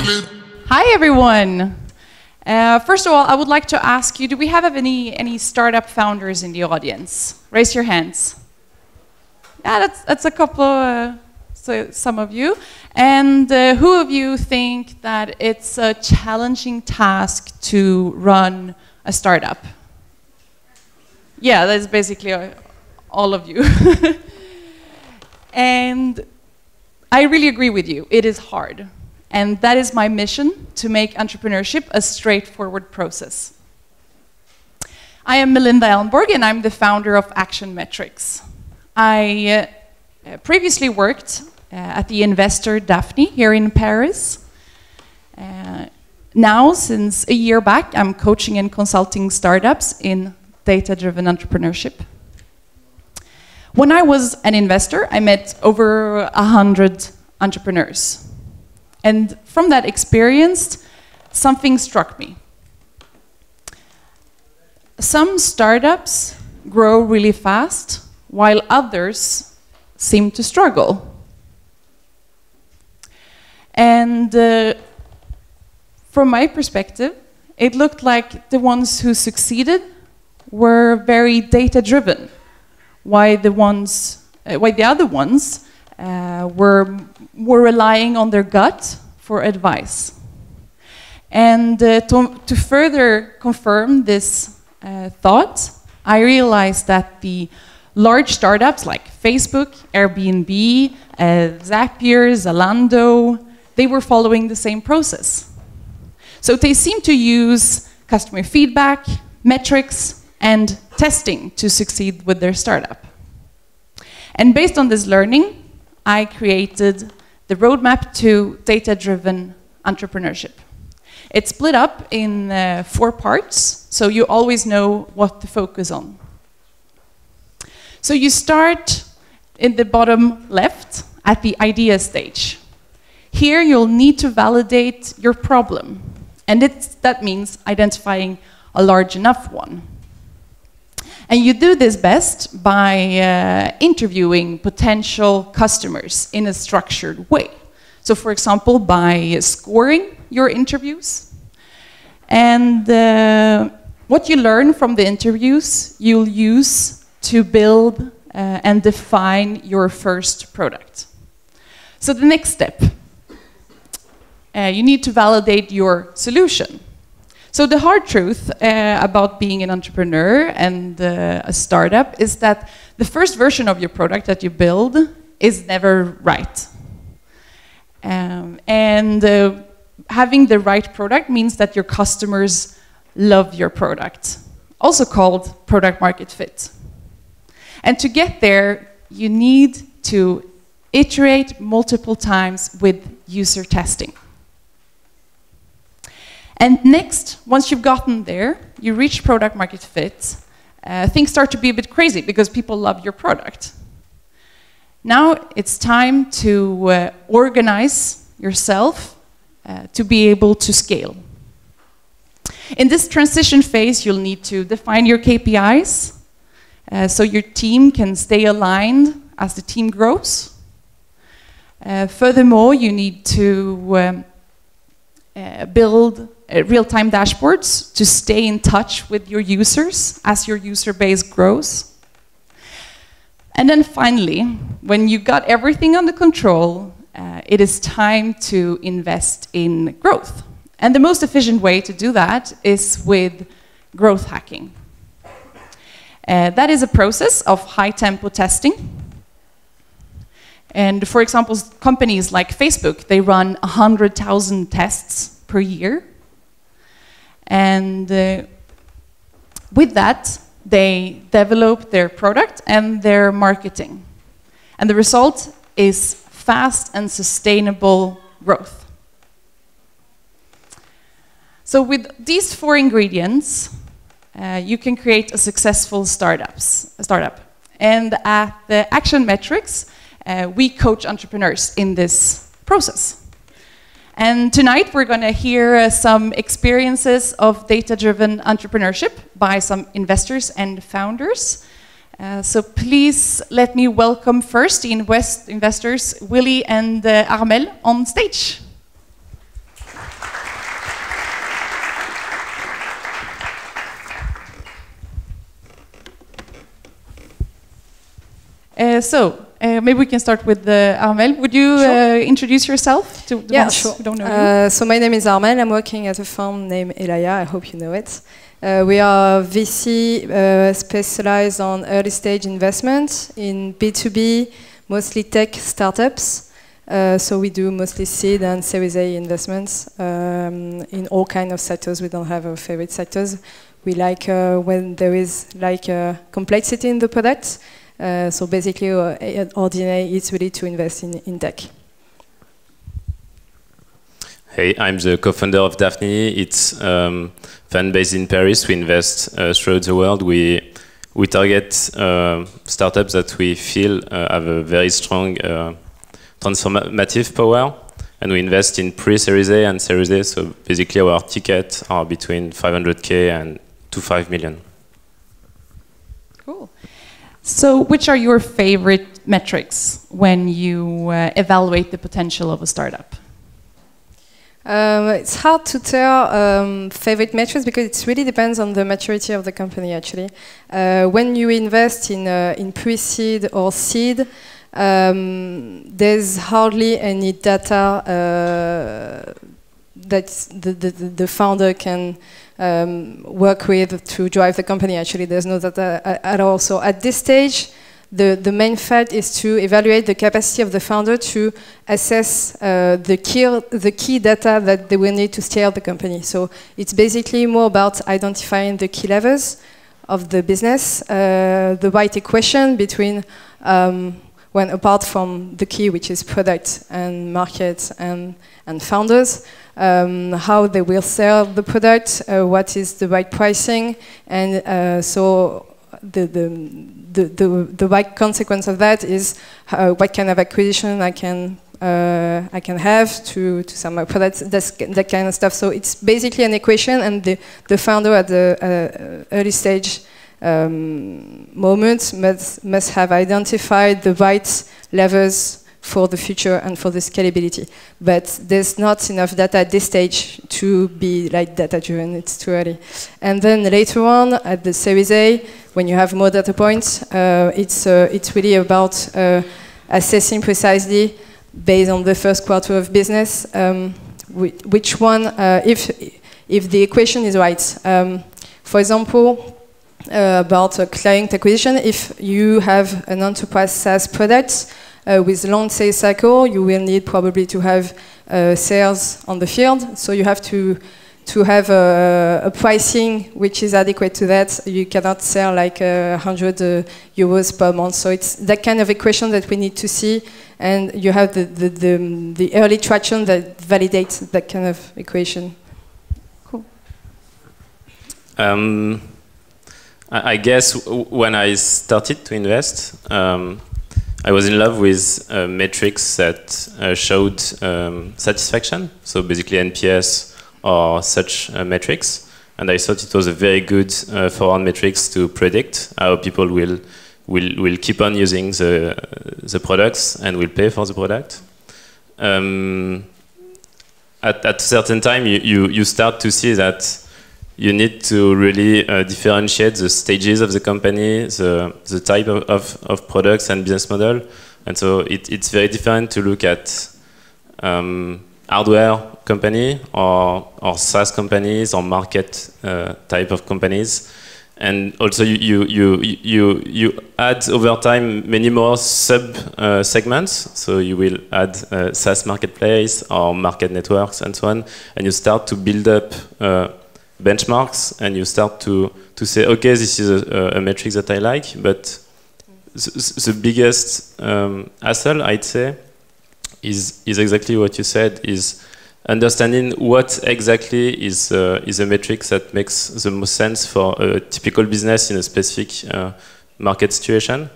Hi, everyone. First of all, I would like to ask you, do we have any startup founders in the audience? Raise your hands. Yeah, that's a couple, so some of you. And who of you think that it's a challenging task to run a startup? Yeah, that's basically all of you. And I really agree with you. It is hard. And that is my mission, to make entrepreneurship a straightforward process. I am Melinda Ellenborg, and I'm the founder of Action Metrics. I previously worked at the investor Daphne here in Paris. Now, since a year back, I'm coaching and consulting startups in data-driven entrepreneurship. When I was an investor, I met over 100 entrepreneurs. And from that experience, something struck me. Some startups grow really fast, while others seem to struggle. And from my perspective, it looked like the ones who succeeded were very data-driven, while the other ones were relying on their gut for advice. And to further confirm this thought, I realized that the large startups like Facebook, Airbnb, Zapier, Zalando, they were following the same process. So they seem to use customer feedback, metrics, and testing to succeed with their startup. And based on this learning, I created the roadmap to data-driven entrepreneurship. It's split up in 4 parts, so you always know what to focus on. So you start in the bottom left at the idea stage. Here you'll need to validate your problem, and that means identifying a large enough one. And you do this best by interviewing potential customers in a structured way. So for example, by scoring your interviews. And what you learn from the interviews, you'll use to build and define your first product. So the next step, you need to validate your solution. So the hard truth about being an entrepreneur and a startup is that the first version of your product that you build is never right. Having the right product means that your customers love your product, also called product market fit. And to get there, you need to iterate multiple times with user testing. And next, once you've gotten there, you reach product market fit, things start to be a bit crazy because people love your product. Now it's time to organize yourself to be able to scale. In this transition phase, you'll need to define your KPIs so your team can stay aligned as the team grows. Furthermore, you need to build real-time dashboards to stay in touch with your users as your user base grows. And then finally, when you got everything under control, it is time to invest in growth. And the most efficient way to do that is with growth hacking. That is a process of high-tempo testing. And for example, companies like Facebook, they run 100,000 tests per year. And with that, they develop their product and their marketing. And the result is fast and sustainable growth. So with these 4 ingredients, you can create a successful startup. And at the Action Metrics, we coach entrepreneurs in this process. And tonight we're going to hear some experiences of data-driven entrepreneurship by some investors and founders. So please let me welcome first the investors Willy and Armel on stage. Maybe we can start with Armel. Would you introduce yourself to the ones who don't know you? So my name is Armel. I'm working at a firm named Elaya. I hope you know it. We are VC specialized on early stage investment in B2B, mostly tech startups. So we do mostly seed and Series A investments in all kinds of sectors. We don't have our favorite sectors. We like when there is like complexity in the product. So basically, our DNA is really to invest in tech. Hey, I'm the co-founder of Daphne. It's fund based in Paris. We invest throughout the world. We target startups that we feel have a very strong transformative power, and we invest in pre-Series A and Series A. So basically, our tickets are between 500K and to 5 million. Cool. So, which are your favorite metrics when you evaluate the potential of a startup? It's hard to tell favorite metrics because it really depends on the maturity of the company. Actually, when you invest in pre-seed or seed, there's hardly any data that the founder can work with to drive the company. Actually, there's no data at all. So at this stage, the main fact is to evaluate the capacity of the founder to assess the key data that they will need to scale the company. So it's basically more about identifying the key levers of the business, the right equation between when apart from the key, which is product and market and founders, how they will sell the product, what is the right pricing, and so the right consequence of that is what kind of acquisition I can have to sell my products, that kind of stuff. So it's basically an equation, and the founder at the early stage moment must have identified the right levers for the future and for the scalability. But there's not enough data at this stage to be like data-driven. It's too early. And then later on, at the Series A, when you have more data points, it's really about assessing precisely, based on the first quarter of business, which one, if the equation is right. For example, about client acquisition, if you have an enterprise SaaS product with long sales cycle, you will need probably to have sales on the field. So you have to have a pricing which is adequate to that. You cannot sell like 100 euros per month. So it's that kind of equation that we need to see, and you have the early traction that validates that kind of equation. Cool. I guess when I started to invest, I was in love with metrics that showed satisfaction, so basically NPS or such metrics, and I thought it was a very good forward metrics to predict how people will keep on using the products and will pay for the product. At a certain time, you start to see that you need to really differentiate the stages of the company, the type of products and business model. And so it's very different to look at hardware company or SaaS companies or market type of companies. And also you add over time many more sub segments. So you will add SaaS marketplace or market networks and so on. And you start to build up benchmarks, and you start to say, okay, this is a metric that I like, but the biggest hassle, I'd say, is exactly what you said, is understanding what exactly is a metric that makes the most sense for a typical business in a specific market situation.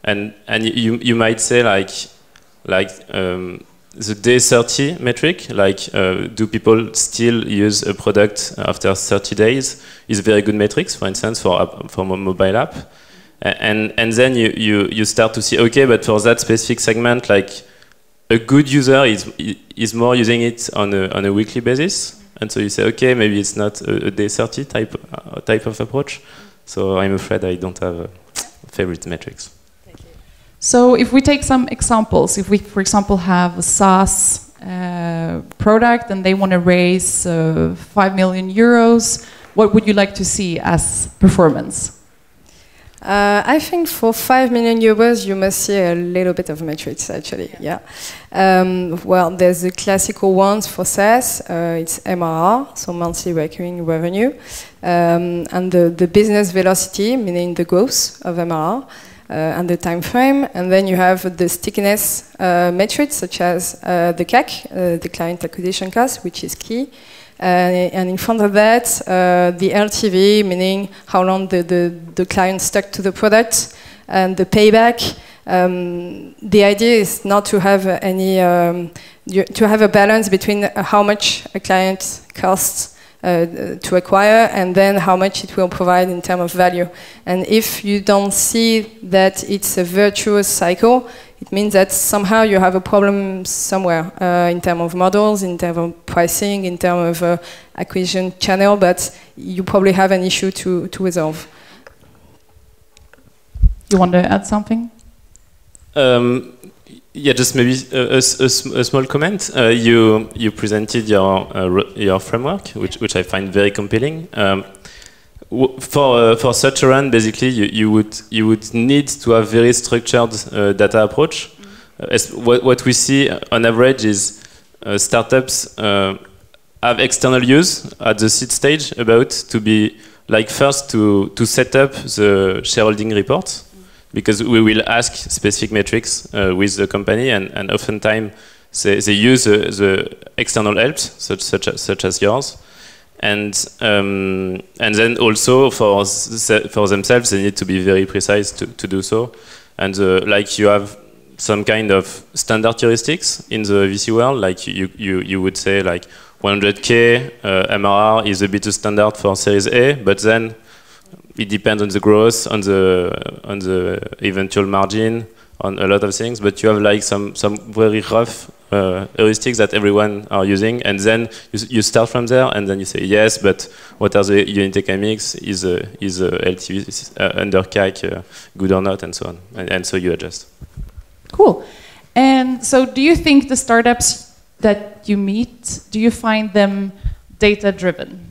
And you might say like the day 30 metric, like do people still use a product after 30 days, is a very good metrics, for instance, for a mobile app. And then you start to see, okay, but for that specific segment, like a good user is more using it on a weekly basis. And so you say, okay, maybe it's not a day 30 type of approach. So I'm afraid I don't have favorite metrics. So if we take some examples, if we, for example, have a SaaS product and they want to raise 5 million euros, what would you like to see as performance? I think for 5 million euros, you must see a little bit of metrics, actually. Yeah. Well, there's the classical ones for SaaS. It's MRR, so monthly recurring revenue, and the business velocity, meaning the growth of MRR, and the time frame. And then you have the stickiness metrics, such as the CAC, the client acquisition cost, which is key. And in front of that, the LTV, meaning how long the client stuck to the product, and the payback. The idea is not to have to have a balance between how much a client costs to acquire and then how much it will provide in terms of value. And if you don't see that it's a virtuous cycle, it means that somehow you have a problem somewhere in terms of models, in terms of pricing, in terms of acquisition channel, but you probably have an issue to resolve. You want to add something? Yeah, just maybe a small comment. You presented your framework, which I find very compelling. For such a run, basically, you would need to have very structured data approach. What we see on average is startups have external use at the seed stage about to be like first to set up the shareholding report, because we will ask specific metrics with the company, and oftentimes they use the external helps such as yours. And then also for themselves, they need to be very precise to do so. And like you have some kind of standard heuristics in the VC world, like you would say like 100K MRR is a bit too standard for Series A, but then it depends on the growth, on the eventual margin, on a lot of things. But you have like some very rough heuristics that everyone are using, and then you start from there, and then you say yes, but what are the unit economics? Is LTV under CAC good or not, and so on, and so you adjust. Cool. And so, do you think the startups that you meet, do you find them data driven?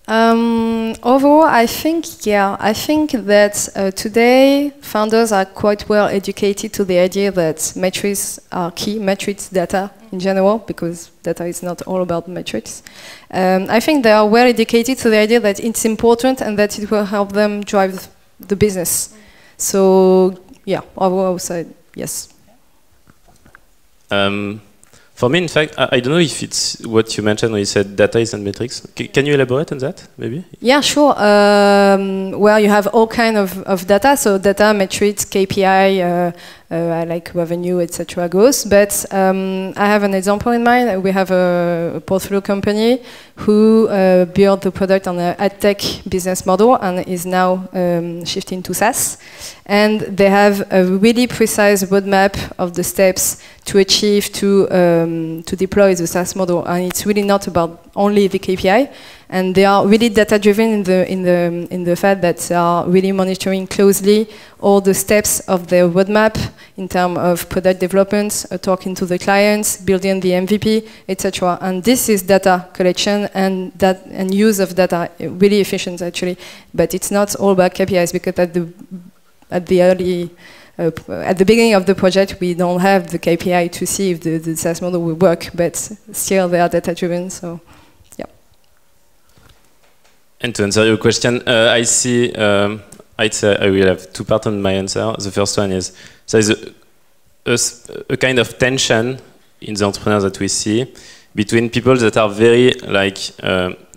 Overall, I think that today founders are quite well educated to the idea that metrics are key, metrics data in general, because data is not all about metrics. I think they are well educated to the idea that it's important and that it will help them drive the business. So yeah, overall I would say yes. For me, in fact, I don't know if it's what you mentioned when you said data isn't metrics. Can you elaborate on that, maybe? Yeah, sure. Well, you have all kind of data, so data, metrics, KPI, like revenue, etc. goes. But I have an example in mind. We have a portfolio company who built the product on an ad tech business model and is now shifting to SaaS. And they have a really precise roadmap of the steps to achieve to deploy the SaaS model, and it's really not about only the KPI. And they are really data-driven in the fact that they are really monitoring closely all the steps of their roadmap in terms of product development, talking to the clients, building the MVP, etc. And this is data collection and use of data, really efficient actually. But it's not all about KPIs, because at the beginning of the project, we don't have the KPI to see if the SaaS model will work, but still they are data-driven, so yeah. And to answer your question, I'd say I will have two parts on my answer. The first one is, there is a kind of tension in the entrepreneurs that we see between people that are very like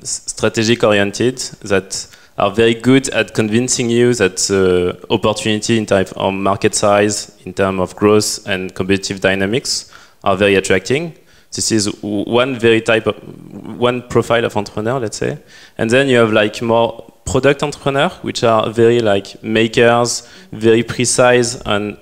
strategic oriented, that are very good at convincing you that the opportunity in terms of market size, in terms of growth and competitive dynamics are very attracting. This is one profile of entrepreneur, let's say. And then you have like more product entrepreneur, which are very like makers, very precise on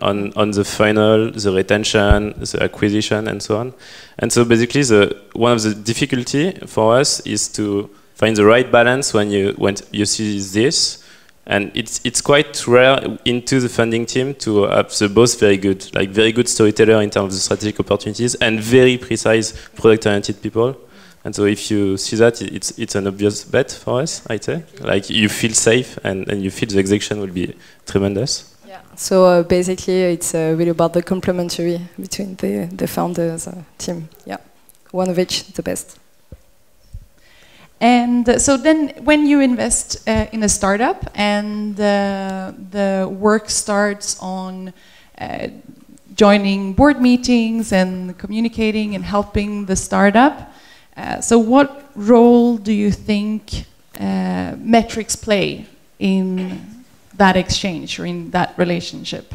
the funnel, the retention, the acquisition, and so on. And so basically, one of the difficulty for us is to find the right balance when you see this, And it's quite rare into the funding team to have the both very good storyteller in terms of the strategic opportunities and very precise product-oriented people. And so if you see that, it's an obvious bet for us, I'd say. Like you feel safe and you feel the execution will be tremendous. Yeah. So basically, it's really about the complementary between the founders team. Yeah, one of each, the best. And so then when you invest in a startup and the work starts on joining board meetings and communicating and helping the startup, so what role do you think metrics play in that exchange or in that relationship?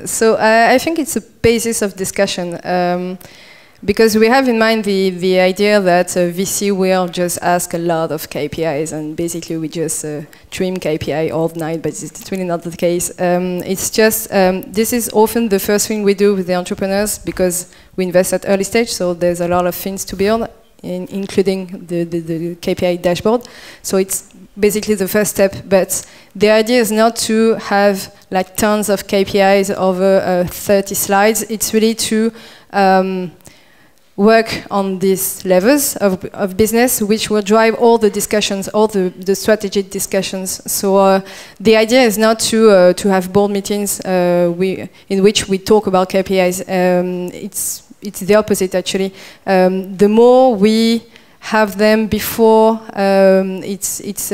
So I think it's a basis of discussion. Because we have in mind the idea that VC will just ask a lot of KPIs and basically we just trim KPI all night, but it's really not the case. It's just, this is often the first thing we do with the entrepreneurs because we invest at early stage, so there's a lot of things to build, including the KPI dashboard. So it's basically the first step, but the idea is not to have like tons of KPIs over 30 slides. It's really to work on these levels of business, which will drive all the discussions, all the strategic discussions. So the idea is not to have board meetings in which we talk about KPIs. It's the opposite, actually. The more we have them before, it's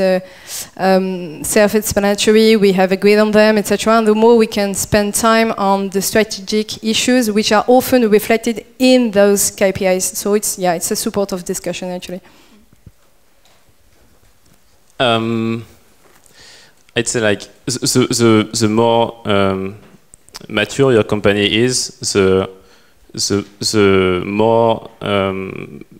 self-explanatory, we have agreed on them, etc. And the more we can spend time on the strategic issues, which are often reflected in those KPIs. So it's a support of discussion, actually. I'd say like the more mature your company is, the more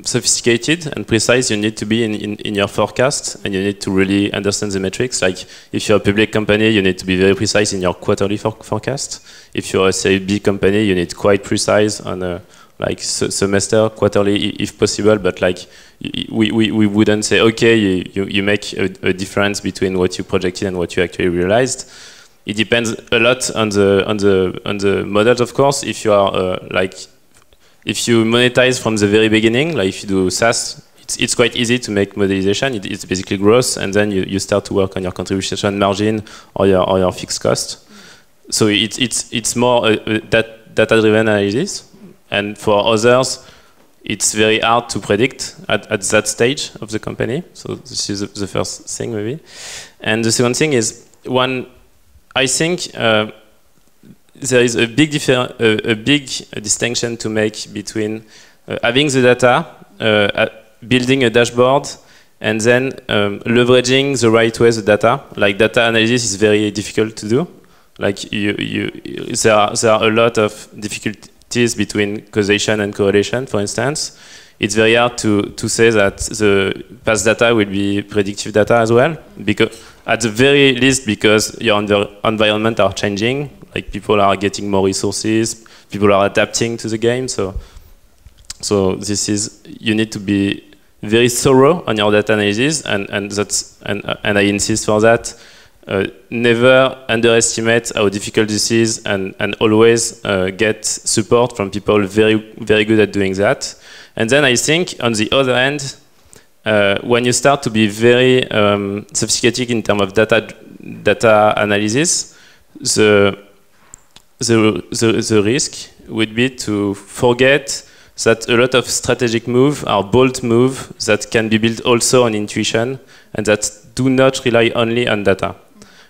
sophisticated and precise you need to be in your forecast, and you need to really understand the metrics. Like if you're a public company, you need to be very precise in your quarterly forecast. If you're a Series B company, you need quite precise on like semester, quarterly, if possible. But like we wouldn't say, okay, you make a difference between what you projected and what you actually realized. It depends a lot on the models, of course. If you are if you monetize from the very beginning, like if you do SaaS, it's quite easy to make modelization. It's basically growth, and then you start to work on your contribution margin or your fixed cost. So it's more that data-driven analysis, and for others, it's very hard to predict at that stage of the company. So this is the first thing, maybe. And the second thing is I think there is a big distinction to make between having the data, building a dashboard, and then leveraging the right way the data. Like data analysis is very difficult to do. Like there are a lot of difficulties between causation and correlation, for instance. It's very hard to say that the past data will be predictive data as well, because at the very least because your environment are changing, like people are getting more resources, people are adapting to the game, so this is, you need to be very thorough on your data analysis, and I insist for that. Never underestimate how difficult this is, and always get support from people very good at doing that. And then I think on the other hand, when you start to be very sophisticated in terms of data analysis, the risk would be to forget that a lot of strategic moves are bold moves that can be built also on intuition and that do not rely only on data.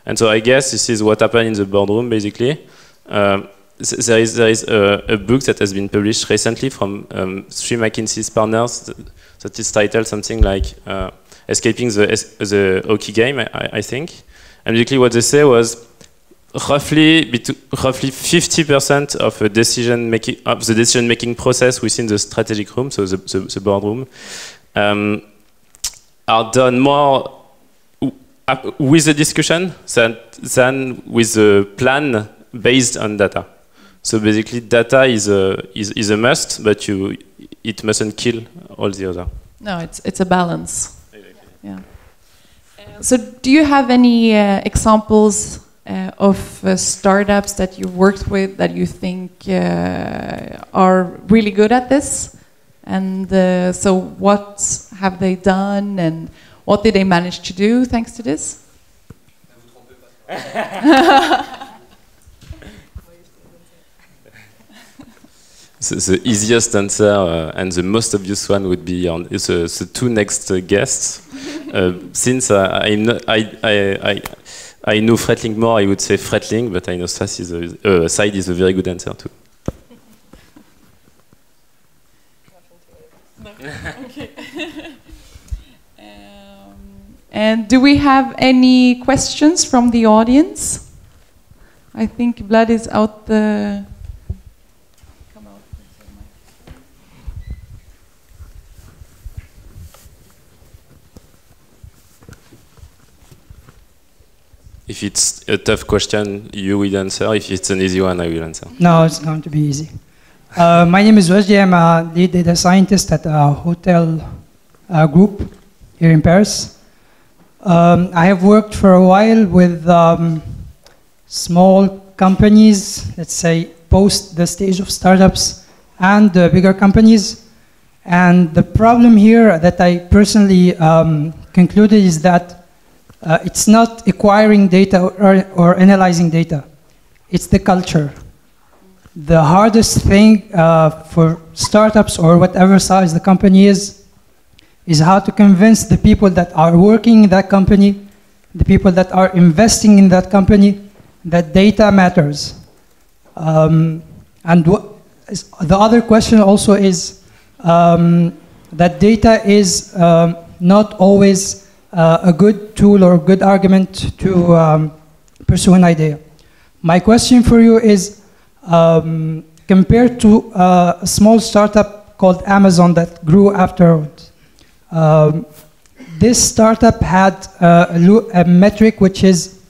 And so I guess this is what happened in the boardroom, basically. There is a book that has been published recently from 3 McKinsey's partners that is titled something like Escaping the Hockey Game, I think. And basically what they say was roughly 50% of the decision-making process within the strategic room, so the boardroom, are done more with the discussion than with the plan based on data. So basically, data is a must, but it mustn't kill all the other. No, it's a balance. Yeah. So, do you have any examples of startups that you worked with that you think are really good at this? And so, what have they done, and what did they manage to do thanks to this? The easiest answer and the most obvious one would be on the two next guests. Since I know Freightlink more, I would say Freightlink, but I know Side is a very good answer too. Okay. And do we have any questions from the audience? I think Vlad is out the... Come out. If it's a tough question, you will answer. If it's an easy one, I will answer. No, it's going to be easy. My name is Wajdi. I'm a lead data scientist at a hotel group here in Paris. I have worked for a while with small companies, let's say post the stage of startups, and bigger companies. And the problem here that I personally concluded is that it's not acquiring data or analyzing data. It's the culture. The hardest thing for startups or whatever size the company is how to convince the people that are working in that company, the people that are investing in that company, that data matters. And the other question also is that data is not always a good tool or a good argument to pursue an idea. My question for you is, compared to a small startup called Amazon that grew afterwards, this startup had a metric which is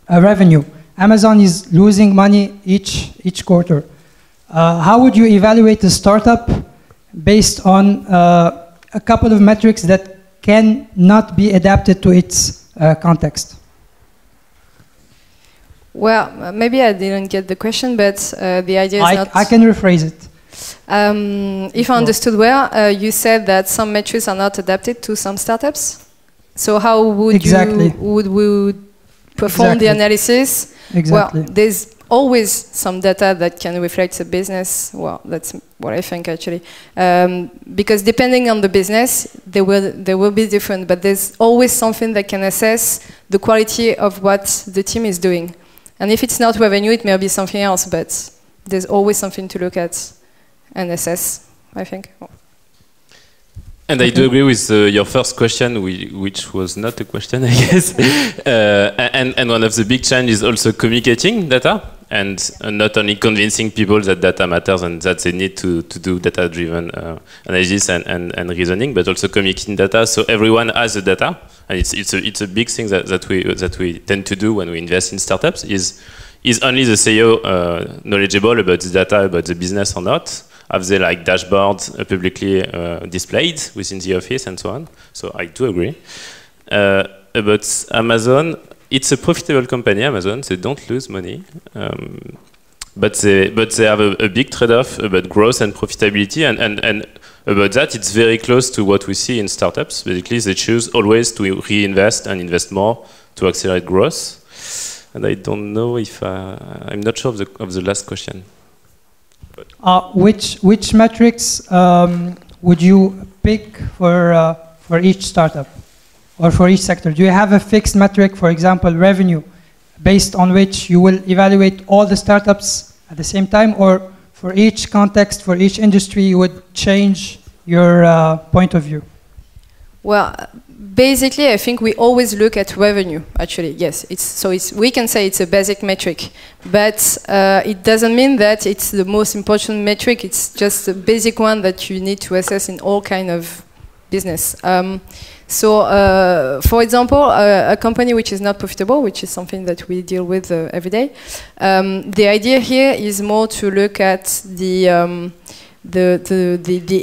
a revenue. Amazon is losing money each quarter. How would you evaluate a startup based on a couple of metrics that can not be adapted to its context? Well, maybe I didn't get the question, but the idea is not... I can rephrase it. If I understood well, you said that some metrics are not adapted to some startups. So how would we perform the analysis? Exactly. Well, there's always some data that can reflect the business. Well, that's what I think actually. Because depending on the business, they will be different, but there's always something that can assess the quality of what the team is doing. And if it's not revenue, it may be something else, but there's always something to look at and assess, I think. And I do agree with your first question, which was not a question, I guess. And one of the big challenges is also communicating data, and not only convincing people that data matters and that they need to do data-driven analysis and reasoning, but also communicating data so everyone has the data. And it's a big thing that we tend to do when we invest in startups. Is only the CEO knowledgeable about the data, about the business or not? Have they like dashboards publicly displayed within the office and so on? So I do agree. About Amazon, it's a profitable company, Amazon. They don't lose money. But they have a big trade-off about growth and profitability, and about that, it's very close to what we see in startups. Basically, they choose always to reinvest and invest more to accelerate growth. And I don't know if I'm not sure of the last question. Which metrics would you pick for each startup or for each sector? Do you have a fixed metric, for example, revenue, based on which you will evaluate all the startups at the same time, or for each context, for each industry, you would change your point of view? Well, basically, I think we always look at revenue, actually, yes. We can say it's a basic metric, but it doesn't mean that it's the most important metric. It's just a basic one that you need to assess in all kind of business. For example, a company which is not profitable, which is something that we deal with every day, the idea here is more to look at the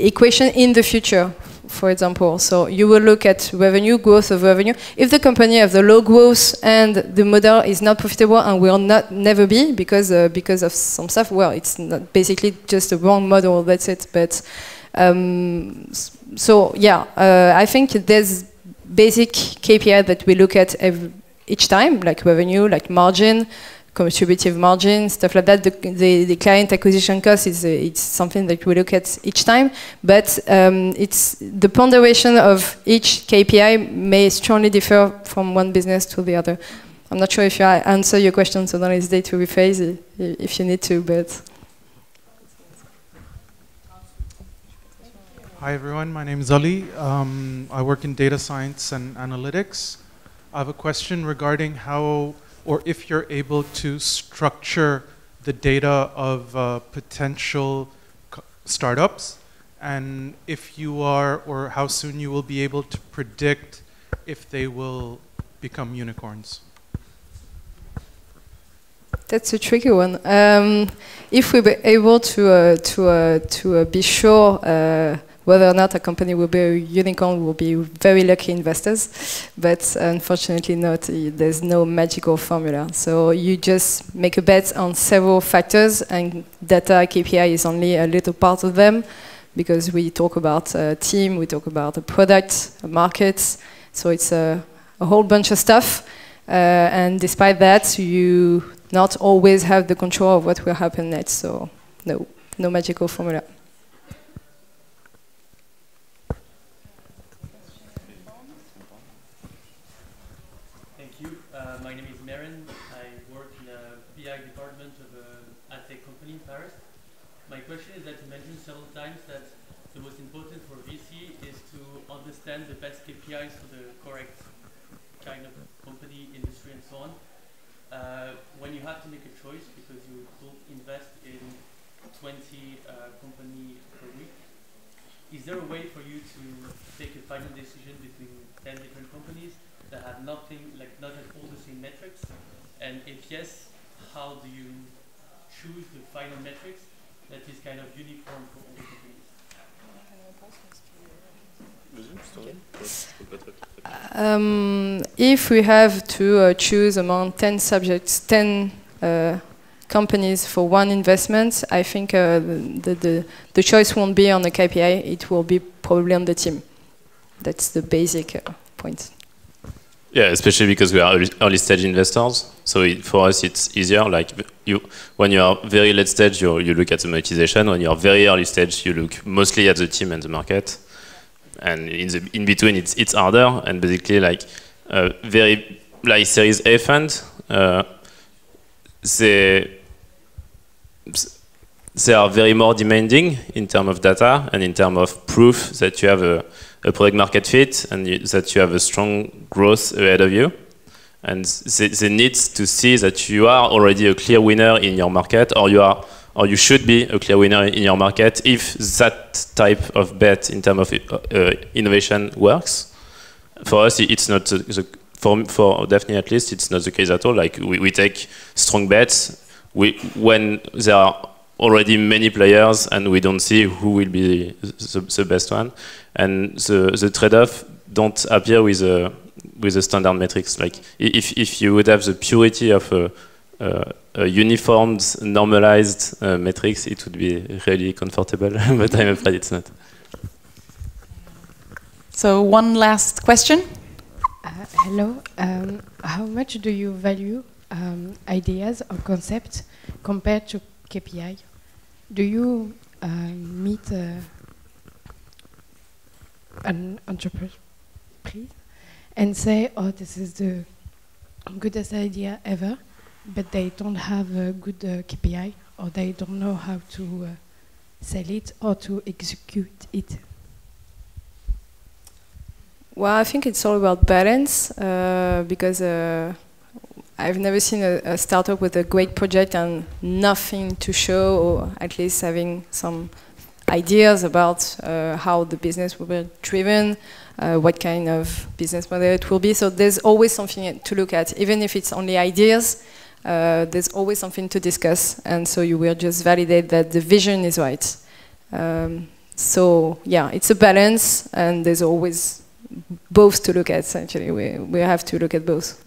equation in the future. for example. So you will look at revenue, growth of revenue. If the company has the low growth and the model is not profitable and will not never be because of some stuff, well, it's not basically just a wrong model. That's it. But so yeah, I think there's basic KPI that we look at each time, like revenue, like margin, contributive margin, stuff like that. The client acquisition cost is it's something that we look at each time, but it's the ponderation of each KPI may strongly differ from one business to the other. I'm not sure if I answer your question, so don't hesitate to rephrase it if you need to, but. Hi everyone, my name is Ali. I work in data science and analytics. I have a question regarding how, or if you're able to structure the data of potential startups, and if you are, or how soon you will be able to predict if they will become unicorns. That's a tricky one. If we were able to be sure whether or not a company will be a unicorn, will be very lucky investors, but unfortunately not. There's no magical formula. So you just make a bet on several factors, and data KPI is only a little part of them, because we talk about a team, we talk about a product, a market, so it's a whole bunch of stuff. And despite that, you not always have the control of what will happen next, so no magical formula. My name is Meren. I work in a BI department of an ad tech company in Paris. My question is that you mentioned several times that the most important for VC is to understand the best KPIs for the correct kind of company, industry, and so on. When you have to make a choice because you don't invest in 20 companies per week, is there a way for you to take a final decision between 10 different companies that have nothing, like not at all the same metrics? And if yes, how do you choose the final metrics that is kind of uniform for all the companies? If we have to choose among 10 subjects, 10 companies for one investment, I think the choice won't be on the KPI, it will be probably on the team. That's the basic point. Yeah, especially because we are early stage investors. So for us, it's easier. Like when you are very late stage, you look at the monetization. When you are very early stage, you look mostly at the team and the market. And in between, it's harder. And basically, like very like Series A fund, they are very more demanding in terms of data and in terms of proof that you have a product market fit and that you have a strong growth ahead of you. And they need to see that you are already a clear winner in your market, or you should be a clear winner in your market if that type of bet in terms of innovation works. For us, it's not for Daphne at least, it's not the case at all. Like we take strong bets when there are already many players and we don't see who will be the best one. And the trade-off don't appear with the standard metrics. Like if you would have the purity of a uniformed, normalized metrics, it would be really comfortable. But I'm afraid it's not. So one last question. Hello. How much do you value ideas or concepts compared to KPI? Do you meet an entrepreneur and say, oh, this is the goodest idea ever, but they don't have a good KPI, or they don't know how to sell it or to execute it? Well, I think it's all about balance, because I've never seen a startup with a great project and nothing to show, or at least having some ideas about how the business will be driven, what kind of business model it will be. So there's always something to look at. Even if it's only ideas, there's always something to discuss. And so you will just validate that the vision is right. So yeah, it's a balance, and there's always both to look at. Actually, we have to look at both.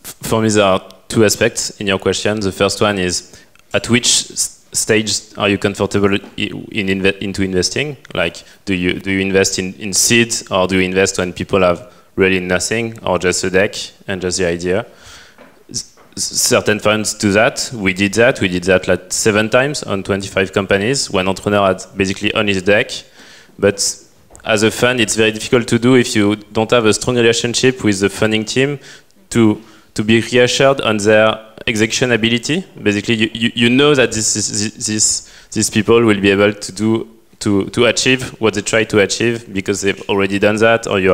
For me, there are two aspects in your question. The first one is, at which stage are you comfortable into investing? Like, do you invest in seed, or do you invest when people have really nothing, or just a deck and just the idea? Certain funds do that. We did that. We did that like 7 times on 25 companies when entrepreneur had basically on his deck. But as a fund, it's very difficult to do if you don't have a strong relationship with the funding team to be reassured on their execution ability. Basically, you know that these people will be able to achieve what they try to achieve because they've already done that, or you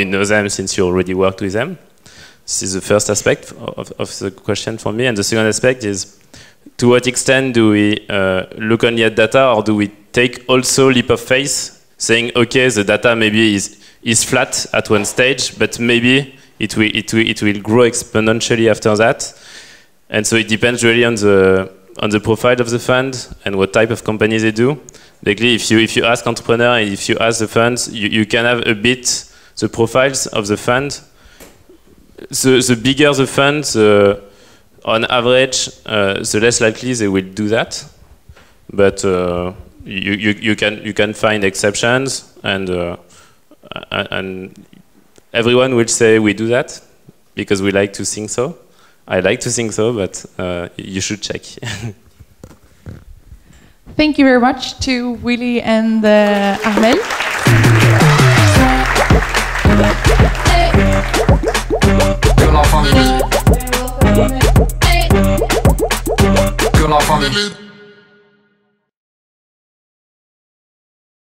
know them since you already worked with them. This is the first aspect of the question for me. And the second aspect is, to what extent do we look only at data, or do we take also leap of faith, saying, okay, the data maybe is flat at one stage, but maybe it will grow exponentially after that. And so it depends really on the profile of the fund and what type of companies they do. Basically, if you ask entrepreneur and if you ask the funds, you can have a bit the profiles of the fund. The bigger the fund, on average, the less likely they will do that. But you can find exceptions, and everyone will say we do that because we like to think so. I like to think so, but you should check. Thank you very much to Willy and Armel. Que la famille.